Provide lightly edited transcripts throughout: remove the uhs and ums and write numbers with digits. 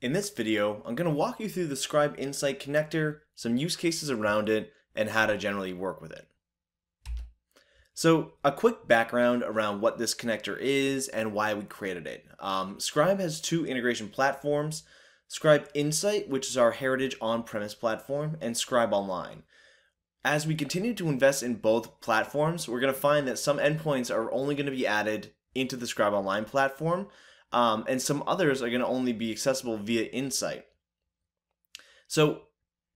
In this video, I'm going to walk you through the Scribe Insight connector, some use cases around it, and how to generally work with it. So a quick background around what this connector is and why we created it. Scribe has two integration platforms, Scribe Insight, which is our heritage on-premise platform, and Scribe Online. As we continue to invest in both platforms, we're going to find that some endpoints are only going to be added into the Scribe Online platform, and some others are going to only be accessible via Insight. So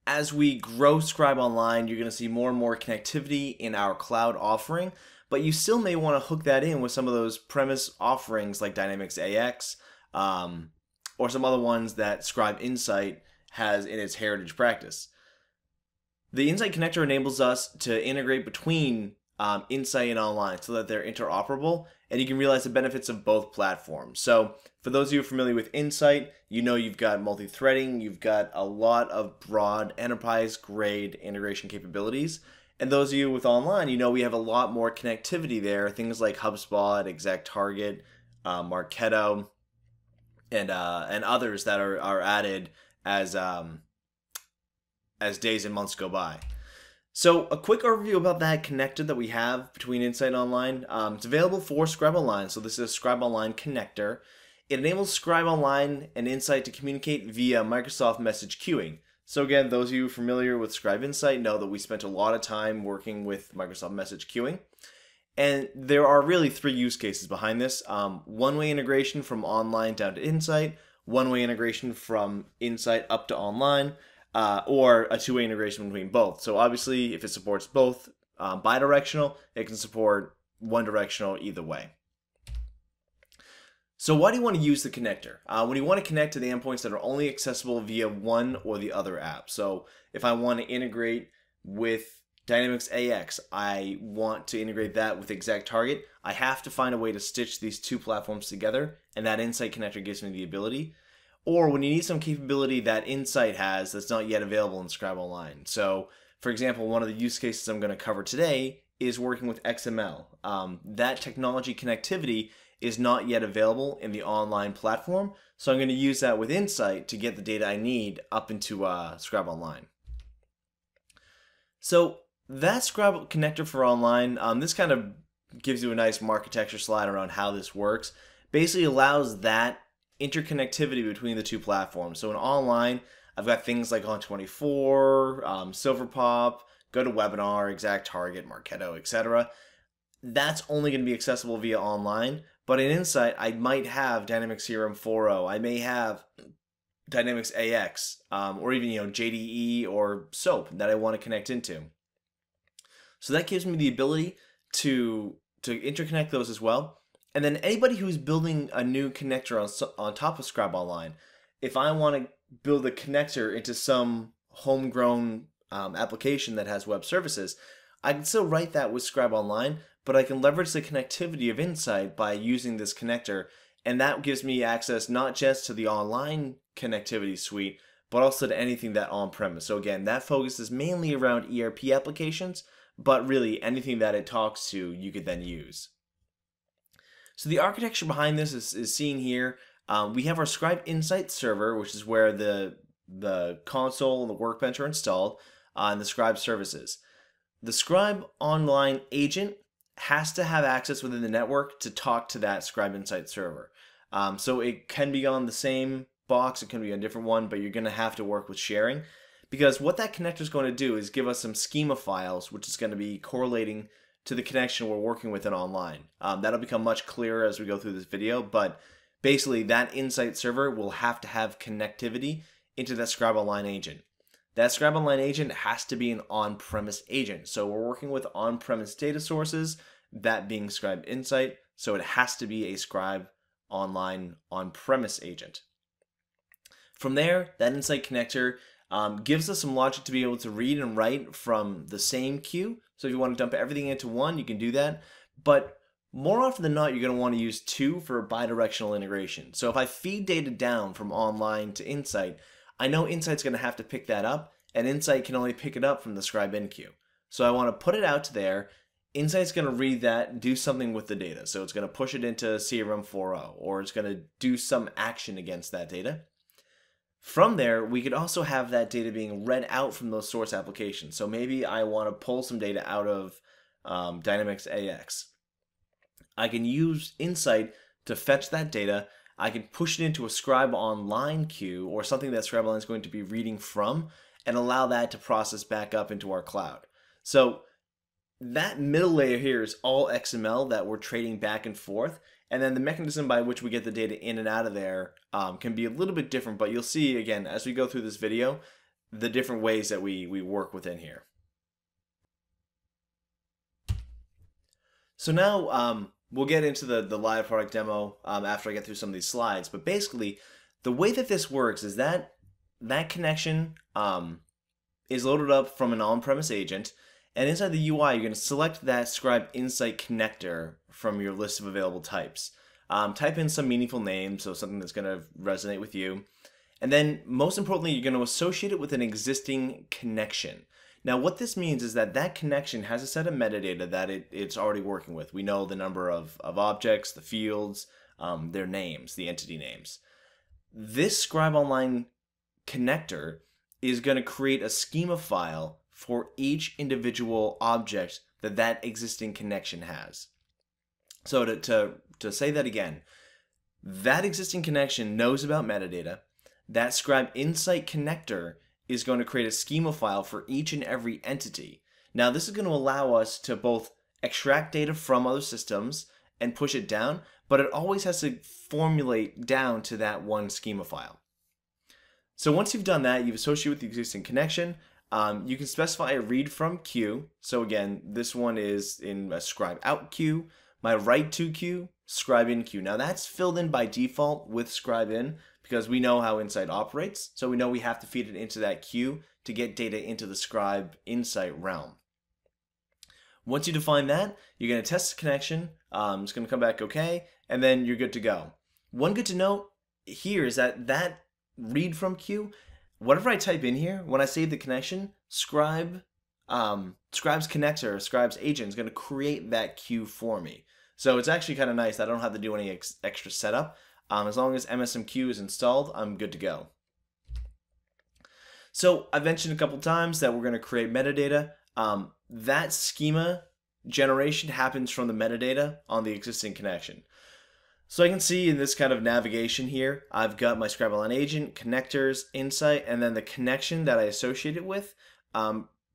as we grow Scribe Online, you're going to see more and more connectivity in our cloud offering, but you still may want to hook that in with some of those premise offerings like Dynamics AX, or some other ones that Scribe Insight has in its heritage practice. The Insight connector enables us to integrate between Insight and Online so that they're interoperable, and you can realize the benefits of both platforms. So for those of you familiar with Insight, you know you've got multi-threading, you've got a lot of broad enterprise-grade integration capabilities. And those of you with Online, you know we have a lot more connectivity there, things like HubSpot, ExactTarget, Marketo, and others that are added as days and months go by. So a quick overview about that connector that we have between Insight and Online. It's available for Scribe Online, so this is a Scribe Online connector. It enables Scribe Online and Insight to communicate via Microsoft message queuing. So again, those of you familiar with Scribe Insight know that we spent a lot of time working with Microsoft message queuing. And there are really three use cases behind this. One-way integration from Online down to Insight, one-way integration from Insight up to Online, or a two-way integration between both. So obviously, if it supports both bidirectional, it can support one-directional either way. So why do you want to use the connector? When you want to connect to the endpoints that are only accessible via one or the other app. So if I want to integrate with Dynamics AX, I want to integrate that with ExactTarget, I have to find a way to stitch these two platforms together, and that Insight connector gives me the ability. Or when you need some capability that Insight has that's not yet available in Scribe Online. So, for example, one of the use cases I'm going to cover today is working with XML. That technology connectivity is not yet available in the online platform, so I'm going to use that with Insight to get the data I need up into Scribe Online. So that Scribe connector for Online, this kind of gives you a nice architecture slide around how this works. Basically allows that interconnectivity between the two platforms. So in Online, I've got things like On24, Silverpop, GoToWebinar, ExactTarget, Marketo, etc. That's only going to be accessible via Online. But in Insight, I might have Dynamics CRM 4.0. I may have Dynamics AX, or even JDE or SOAP that I want to connect into. So that gives me the ability to interconnect those as well. And then anybody who's building a new connector on top of Scribe Online, if I want to build a connector into some homegrown application that has web services, I can still write that with Scribe Online, but I can leverage the connectivity of Insight by using this connector, and that gives me access not just to the online connectivity suite, but also to anything that on-premise. So again, that focuses mainly around ERP applications, but really anything that it talks to, you could then use. So the architecture behind this is seen here. We have our Scribe Insight server, which is where the console and the workbench are installed, and the Scribe services. The Scribe Online agent has to have access within the network to talk to that Scribe Insight server. So it can be on the same box, it can be on a different one, but you're going to have to work with sharing. Because what that connector is going to do is give us some schema files, which is going to be correlating to the connection we're working with in Online. That'll become much clearer as we go through this video, but basically that Insight server will have to have connectivity into that Scribe Online agent. That Scribe Online agent has to be an on-premise agent. So we're working with on-premise data sources, that being Scribe Insight, so it has to be a Scribe Online on-premise agent. From there, that Insight connector gives us some logic to be able to read and write from the same queue. So if you want to dump everything into one, you can do that. But more often than not, you're going to want to use two for bidirectional integration. So if I feed data down from Online to Insight, I know Insight's going to have to pick that up, and Insight can only pick it up from the Scribe In queue. So I want to put it out to there. Insight's going to read that and do something with the data. So it's going to push it into CRM 4.0, or it's going to do some action against that data. From there, we could also have that data being read out from those source applications. So maybe I want to pull some data out of Dynamics AX. I can use Insight to fetch that data. I can push it into a Scribe Online queue or something that Scribe Online is going to be reading from and allow that to process back up into our cloud. So that middle layer here is all XML that we're trading back and forth. And then the mechanism by which we get the data in and out of there can be a little bit different, but you'll see, again, as we go through this video, the different ways that we work within here. So now we'll get into the live product demo after I get through some of these slides. But basically, the way that this works is that connection is loaded up from an on-premise agent. And inside the UI, you're going to select that Scribe Insight connector from your list of available types. Type in some meaningful name, so something that's going to resonate with you. And then, most importantly, you're going to associate it with an existing connection. Now, what this means is that that connection has a set of metadata that it's already working with. We know the number of objects, the fields, their names, the entity names. This Scribe Online connector is going to create a schema file for each individual object that existing connection has. So to say that again, that existing connection knows about metadata. That Scribe Insight connector is going to create a schema file for each and every entity. Now this is going to allow us to both extract data from other systems and push it down, but it always has to formulate down to that one schema file. So once you've done that, you've associated with the existing connection. You can specify a read from queue. So again, this one is in a Scribe out queue. My write to queue, Scribe in queue. Now that's filled in by default with Scribe in because we know how Insight operates. So we know we have to feed it into that queue to get data into the Scribe Insight realm. Once you define that, you're going to test the connection. It's going to come back okay, and then you're good to go. One good to note here is that read from queue, whatever I type in here, when I save the connection, Scribe's connector, Scribe's agent is going to create that queue for me. So it's actually kind of nice. I don't have to do any extra setup. As long as MSMQ is installed, I'm good to go. So I've mentioned a couple times that we're going to create metadata. That schema generation happens from the metadata on the existing connection. So I can see in this kind of navigation here, I've got my Scribe Online agent, connectors, Insight, and then the connection that I associate it with,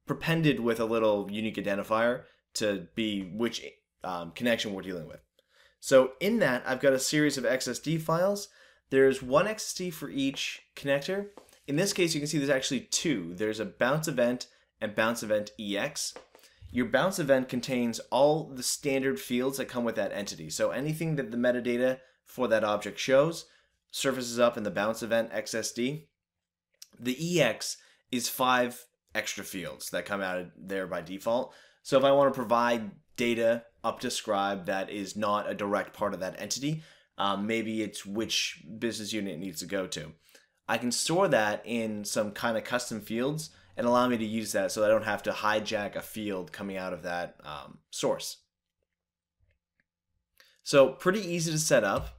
prepended with a little unique identifier to be which connection we're dealing with. So in that, I've got a series of XSD files. There's one XSD for each connector. In this case, you can see there's actually two. There's a bounce event and bounce event EX. Your bounce event contains all the standard fields that come with that entity. So anything that the metadata for that object shows surfaces up in the bounce event XSD. The EX is 5 extra fields that come out of there by default. So if I want to provide data up to Scribe that is not a direct part of that entity, maybe it's which business unit it needs to go to, I can store that in some kind of custom fields and allow me to use that so I don't have to hijack a field coming out of that source. So pretty easy to set up.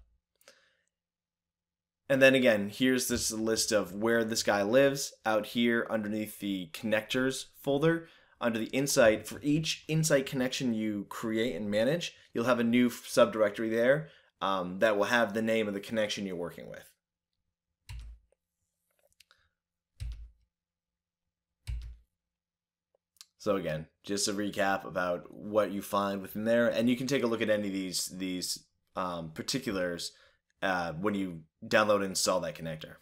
And then again, here's this list of where this guy lives out here underneath the connectors folder. Under the Insight, for each Insight connection you create and manage, you'll have a new subdirectory there that will have the name of the connection you're working with. So again, just a recap about what you find within there, and you can take a look at any of these particulars when you download and install that connector.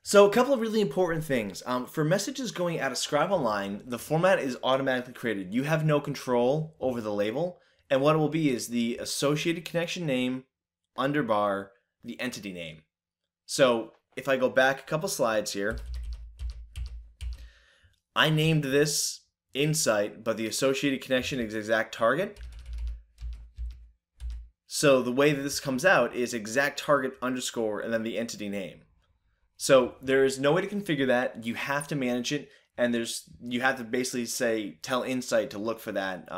So a couple of really important things. For messages going out of Scribe Online, the format is automatically created. You have no control over the label, and what it will be is the associated connection name, underbar, the entity name. So if I go back a couple slides here, I named this Insight, but the associated connection is exact target. So the way that this comes out is exact target underscore and then the entity name. So there's no way to configure that. You have to manage it, and you have to basically tell Insight to look for that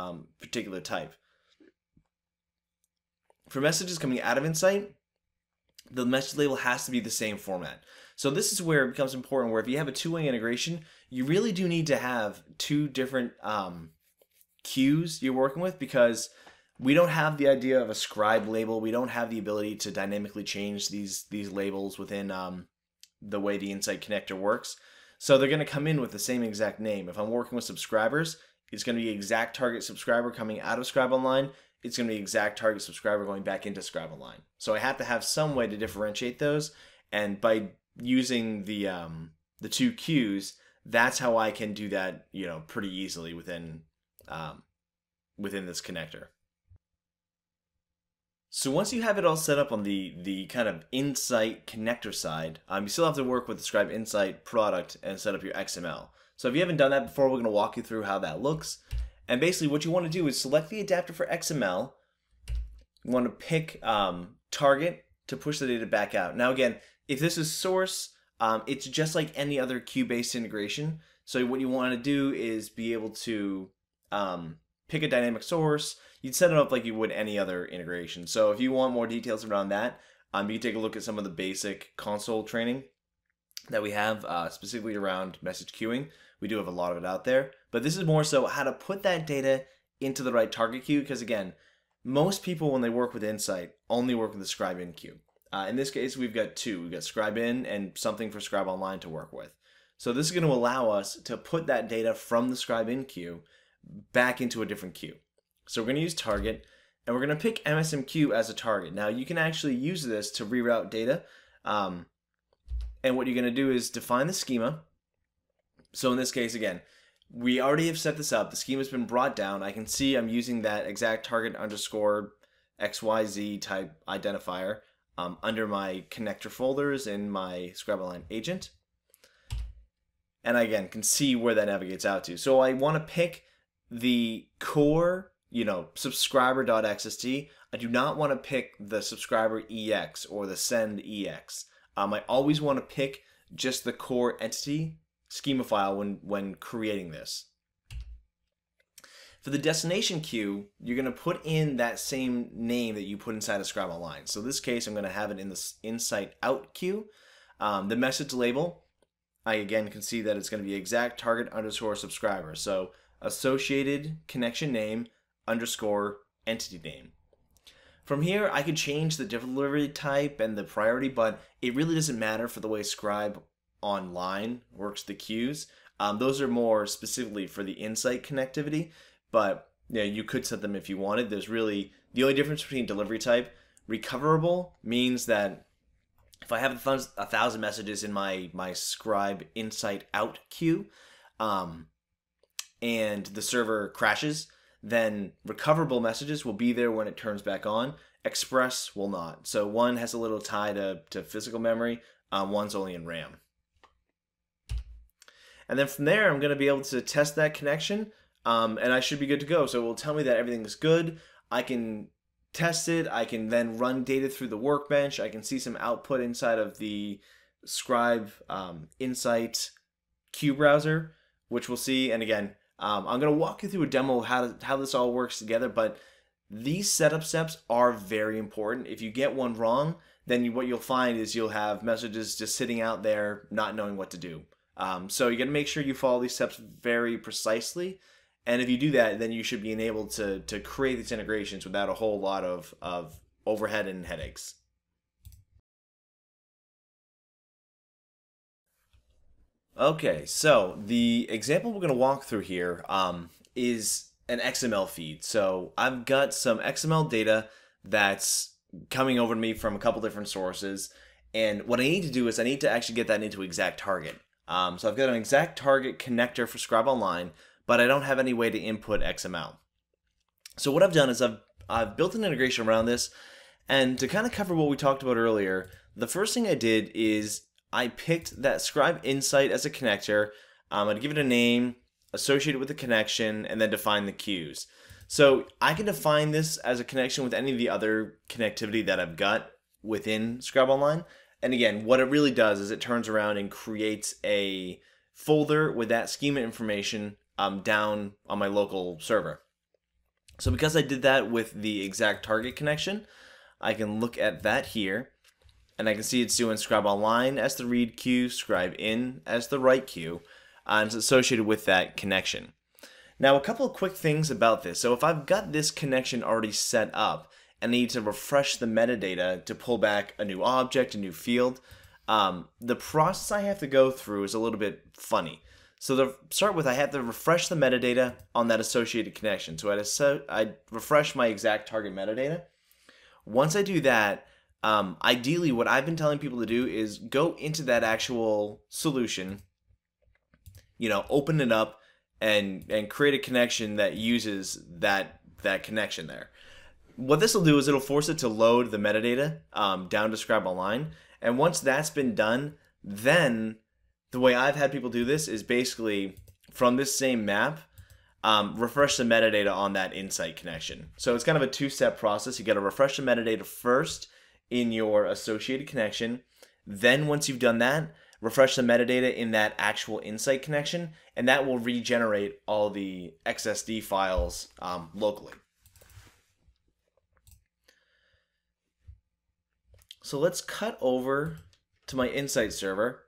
particular type. For messages coming out of Insight, the message label has to be the same format. So this is where it becomes important, where if you have a two-way integration, you really do need to have two different queues you're working with, because we don't have the idea of a scribe label. We don't have the ability to dynamically change these labels within the way the Insight connector works. So they're going to come in with the same exact name. If I'm working with subscribers, it's going to be exact target subscriber coming out of Scribe Online. It's going to be exact target subscriber going back into Scribe Online. So I have to have some way to differentiate those, and by using the two queues, that's how I can do that, pretty easily within this connector. So once you have it all set up on the kind of Insight connector side, you still have to work with the Scribe Insight product and set up your XML. So if you haven't done that before, we're going to walk you through how that looks. And basically what you want to do is select the adapter for XML. You want to pick target to push the data back out. Now again, if this is source, it's just like any other queue-based integration. So what you want to do is be able to pick a dynamic source. You'd set it up like you would any other integration. So if you want more details around that, you can take a look at some of the basic console training that we have specifically around message queuing. We do have a lot of it out there, but this is more so how to put that data into the right target queue, because again, most people when they work with Insight only work with the Scribe In queue. In this case, we've got two. We've got Scribe In and something for Scribe Online to work with. So this is going to allow us to put that data from the Scribe In queue back into a different queue. So we're going to use target, and we're going to pick MSMQ as a target. Now you can actually use this to reroute data, and what you're going to do is define the schema. So in this case, again, we already have set this up. The schema's been brought down. I can see I'm using that exact target underscore XYZ type identifier under my connector folders in my Scribe Online agent. And I, again, can see where that navigates out to. So I want to pick the core, subscriber.xst. I do not want to pick the subscriber EX or the send EX. I always want to pick just the core entity schema file when creating this. For the destination queue, you're going to put in that same name that you put inside of Scribe Online. So in this case, I'm going to have it in the Insight out queue. The message label, I again can see that it's going to be exact target underscore subscriber. So associated connection name underscore entity name. From here, I could change the delivery type and the priority, but it really doesn't matter for the way Scribe Online works the queues. Those are more specifically for the Insight connectivity, but you could set them if you wanted. There's really the only difference between delivery type. Recoverable means that if I have 1,000 messages in my Scribe Insight out queue, and the server crashes, then recoverable messages will be there when it turns back on. Express will not. So one has a little tie to physical memory, one's only in RAM. And then from there, I'm going to be able to test that connection, and I should be good to go. So it will tell me that everything is good. I can test it. I can then run data through the workbench. I can see some output inside of the Scribe Insight queue browser, which we'll see. And again, I'm going to walk you through a demo of how this all works together, but these setup steps are very important. If you get one wrong, then what you'll find is you'll have messages just sitting out there not knowing what to do. So you got to make sure you follow these steps very precisely, and if you do that, then you should be able to create these integrations without a whole lot of overhead and headaches. Okay, so the example we're going to walk through here is an XML feed. So I've got some XML data that's coming over to me from a couple different sources, and what I need to do is I need to actually get that into exact target. So I've got an exact target connector for Scribe Online, but I don't have any way to input XML. So what I've done is I've built an integration around this, and to kind of cover what we talked about earlier, the first thing I did is I picked that Scribe Insight as a connector. I'd give it a name, associate it with the connection, and then define the queues. So I can define this as a connection with any of the other connectivity that I've got within Scribe Online. And again, what it really does is it turns around and creates a folder with that schema information down on my local server. So because I did that with the exact target connection, I can look at that here. and I can see it's doing Scribe Online as the read queue, Scribe In as the write queue, and it's associated with that connection. Now, a couple of quick things about this. So if I've got this connection already set up and need to refresh the metadata to pull back a new object, a new field, the process I have to go through is a little bit funny. So to start with, I have to refresh the metadata on that associated connection. So I refresh my exact target metadata. Once I do that, ideally what I've been telling people to do is go into that actual solution, open it up and create a connection that uses that connection there. What this will do is it'll force it to load the metadata down to Scribe Online. And once that's been done, then the way I've had people do this is basically from this same map, refresh the metadata on that Insight connection. So it's kind of a two-step process. You got to refresh the metadata first in your associated connection. Then once you've done that, refresh the metadata in that actual Insight connection, and that will regenerate all the XSD files locally. So let's cut over to my Insight server.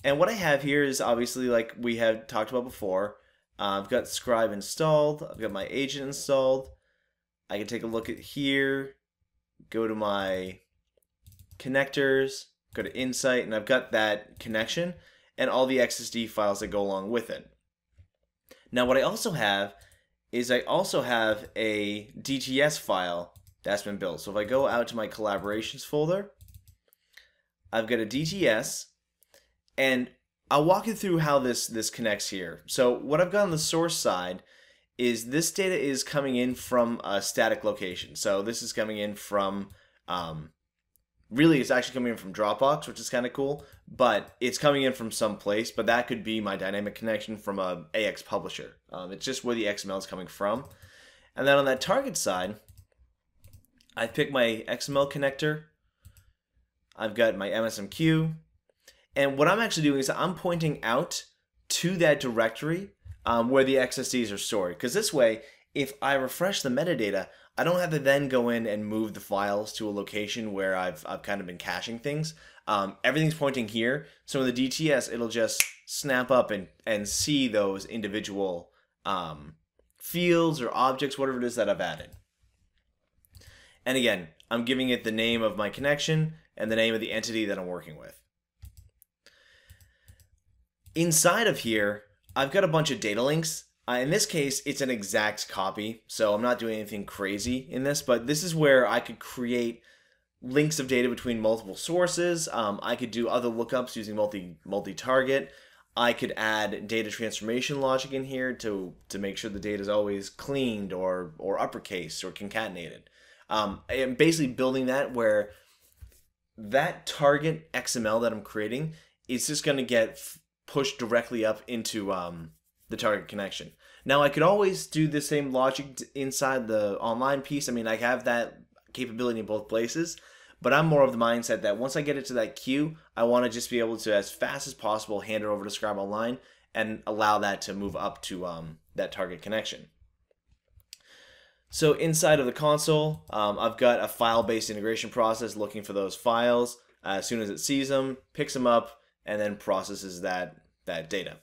And what I have here is obviously, like we have talked about before, I've got Scribe installed, I've got my agent installed. I can take a look at here, go to my connectors, go to Insight, and I've got that connection and all the XSD files that go along with it. Now what I also have is I also have a DTS file that's been built. So if I go out to my collaborations folder, I've got a DTS, and I'll walk you through how this connects here. So what I've got on the source side is this data is coming in from a static location. So this is coming in from, really it's actually coming in from Dropbox, which is kind of cool, but it's coming in from some place, but that could be my dynamic connection from a AX publisher. It's just where the XML is coming from. And then on that target side, I pick my XML connector, I've got my MSMQ, and what I'm actually doing is I'm pointing out to that directory where the XSDs are stored. Because this way, if I refresh the metadata, I don't have to then go in and move the files to a location where I've kind of been caching things. Everything's pointing here. So in the DTS, it'll just snap up and see those individual fields or objects, whatever it is that I've added. And again, I'm giving it the name of my connection and the name of the entity that I'm working with. Inside of here, I've got a bunch of data links. In this case, it's an exact copy, so I'm not doing anything crazy in this, but this is where I could create links of data between multiple sources. I could do other lookups using multi-target. I could add data transformation logic in here to make sure the data is always cleaned or uppercase or concatenated. I'm basically building that where that target XML that I'm creating is just going to get pushed directly up into the target connection. Now I could always do the same logic inside the online piece. I mean, I have that capability in both places, but I'm more of the mindset that once I get it to that queue, I want to just be able to, as fast as possible, hand it over to Scribe Online and allow that to move up to that target connection. So inside of the console, I've got a file-based integration process looking for those files. As soon as it sees them, picks them up, and then processes that data.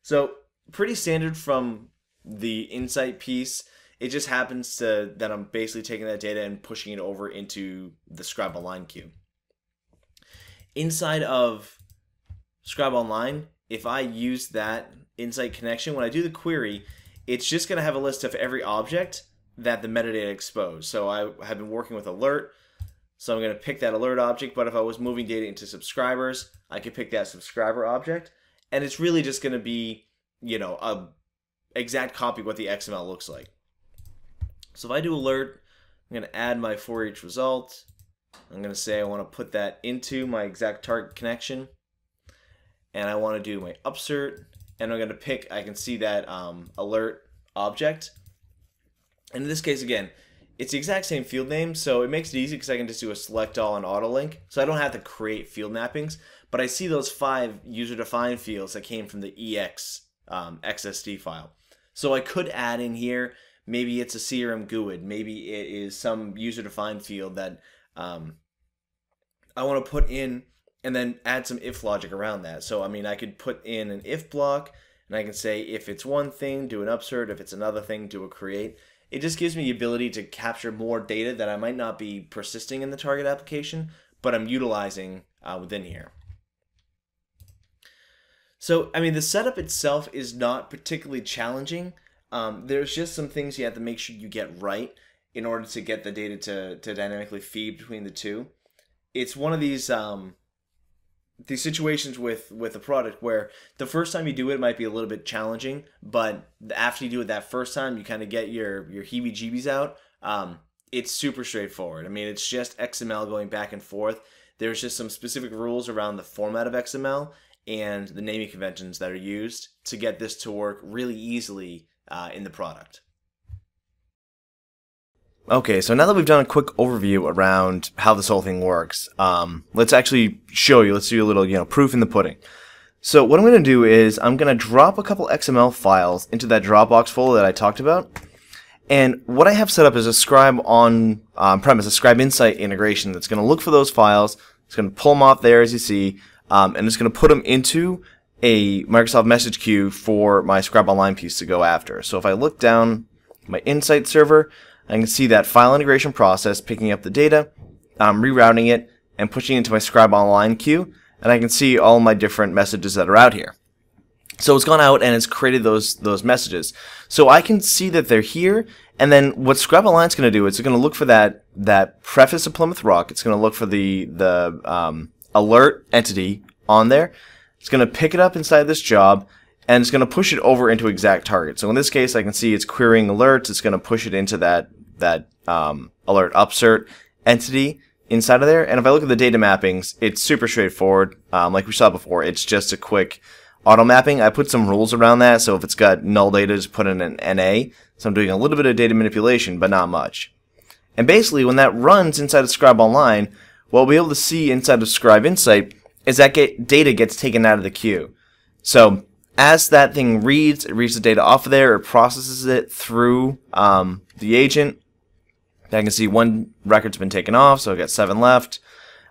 So pretty standard from the Insight piece. It just happens that I'm basically taking that data and pushing it over into the Scribe Online queue. Inside of Scribe Online, if I use that Insight connection, when I do the query, it's just going to have a list of every object that the metadata exposed. So I have been working with alert, so I'm going to pick that alert object, but if I was moving data into subscribers, I could pick that subscriber object, and it's really just going to be, a exact copy of what the XML looks like. So if I do alert, I'm going to add my for each result. I'm going to say I want to put that into my exact target connection, and I want to do my upsert, and I'm going to pick, I can see that alert object. And in this case, again, it's the exact same field name, so it makes it easy because I can just do a select all and auto link. So I don't have to create field mappings, but I see those 5 user-defined fields that came from the EX XSD file. So I could add in here, maybe it's a CRM GUID, maybe it is some user-defined field that I want to put in and then add some if logic around that. So I mean, I could put in an if block, and I can say if it's one thing, do an upsert. If it's another thing, do a create. It just gives me the ability to capture more data that I might not be persisting in the target application, but I'm utilizing within here. So, I mean, the setup itself is not particularly challenging. There's just some things you have to make sure you get right in order to get the data to dynamically feed between the two. It's one of these situations with a product where the first time you do it, it might be a little bit challenging, but after you do it that first time, you kind of get your heebie-jeebies out. It's super straightforward. I mean, it's just XML going back and forth. There's just some specific rules around the format of XML and the naming conventions that are used to get this to work really easily in the product. Okay, so now that we've done a quick overview around how this whole thing works, let's actually show you. Let's do a little, proof in the pudding. So what I'm going to do is I'm going to drop a couple XML files into that Dropbox folder that I talked about. And what I have set up is a Scribe on premise, a Scribe Insight integration that's going to look for those files. It's going to pull them off there, as you see, and it's going to put them into a Microsoft message queue for my Scribe Online piece to go after. So if I look down my Insight server, I can see that file integration process picking up the data, rerouting it, and pushing it into my Scribe Online queue, and I can see all my different messages that are out here. So it's gone out and it's created those messages. So I can see that they're here, and then what Scribe Online is going to do is it's going to look for that preface of Plymouth Rock. It's going to look for the alert entity on there. It's going to pick it up inside this job, and it's going to push it over into exact target. So in this case, I can see it's querying alerts. It's going to push it into that alert upsert entity inside of there. And if I look at the data mappings, it's super straightforward. Like we saw before, it's just a quick auto mapping. I put some rules around that. So if it's got null data, just put in an NA. So I'm doing a little bit of data manipulation, but not much. And basically, when that runs inside of Scribe Online, what we'll be able to see inside of Scribe Insight is that data gets taken out of the queue. So as that thing reads, it reads the data off of there, it processes it through the agent. I can see one record's been taken off, so I've got 7 left.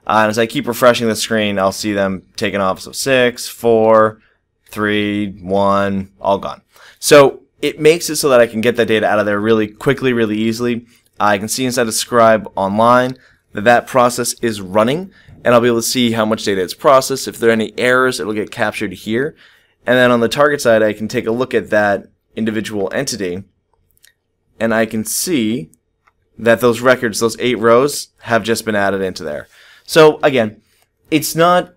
And as I keep refreshing the screen, I'll see them taken off. So 6, 4, 3, 1, all gone. So it makes it so that I can get that data out of there really quickly, really easily. I can see inside of Scribe Online that process is running, and I'll be able to see how much data it's processed. If there are any errors, it'll get captured here. And then on the target side, I can take a look at that individual entity, and I can see that those records, those 8 rows, have just been added into there. So again, it's not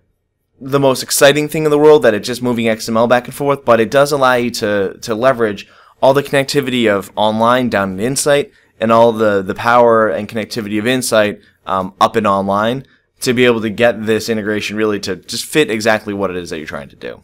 the most exciting thing in the world that it's just moving XML back and forth, but it does allow you to leverage all the connectivity of online down in Insight and all the power and connectivity of Insight up in online to be able to get this integration really to just fit exactly what it is that you're trying to do.